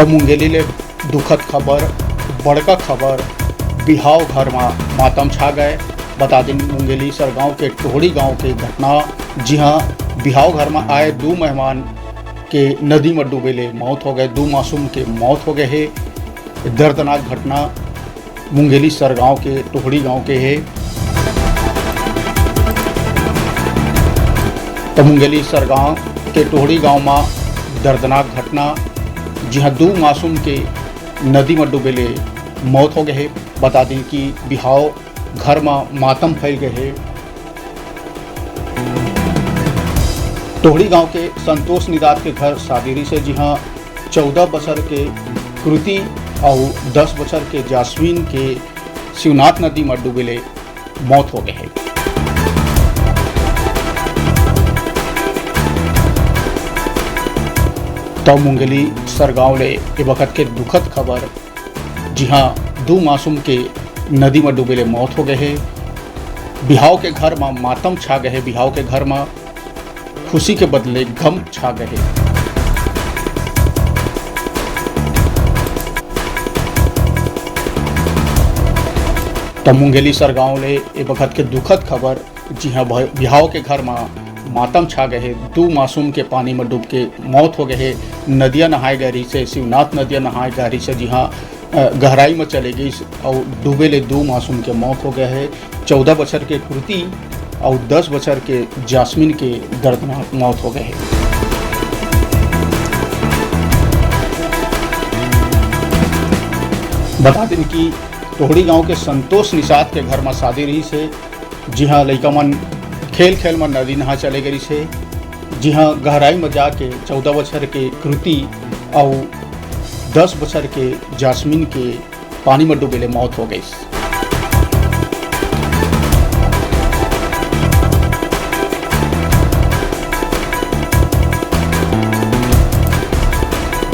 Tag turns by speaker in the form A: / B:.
A: तब मुंगेली ले दुखद खबर, बड़का खबर, बिहाव घर में मातम छा गए। बता दें मुंगेली सरगांव के टोहड़ी गांव के घटना, जी हाँ, बिहाव घर में आए 2 मेहमान के नदी में डूबेले मौत हो गए, 2 मासूम के मौत हो गए है। दर्दनाक घटना मुंगेली सरगांव के टोहड़ी गांव के है। तो मुंगेली सरगांव के टोहड़ी गांव में दर्दनाक घटना, जी हाँ, 2 मासूम के नदी में डूबेले मौत हो गए है। बता दें कि बिहाव घर में मातम फैल गए है। टोहड़ी गांव के संतोष निदात के घर सादिरी से, जी हाँ, 14 वर्ष के कृति और 10 वर्ष के जासमीन के शिवनाथ नदी में डूबेले मौत हो गए है। तो मुंगेली सरगांव ले ए वक्त के दुखद खबर, जी हाँ, 2 मासूम के नदी में डूबेले मौत हो गए है। बिहाव के घर में मातम छा गए है। बिहाव के घर में खुशी के बदले गम छा गए है। तो मुंगेली सरगांव ले ए वक्त के दुखद खबर, जी हाँ, बिहाव के घर में मातम छा गए है। 2 मासूम के पानी में डूब के मौत हो गए है। नदियाँ नहाए गहरी से, शिवनाथ नदियाँ नहाए गहरी से, जी हाँ, गहराई में चले गई और डूबेले 2 मासूम के मौत हो गए है। 14 वर्ष के कृति और 10 वर्ष के जासमीन के दर्दनाक मौत हो गए है। बता दें कि टोहड़ी गांव के संतोष निषाद के घर में शादी रही से, जी हाँ, लड़का मन खेल में नदी नहा चले गई से, जी हाँ, गहराई में जाके 14 वर्ष के कृति और 10 वर्ष के जासमीन के पानी में डूबेले मौत हो गई।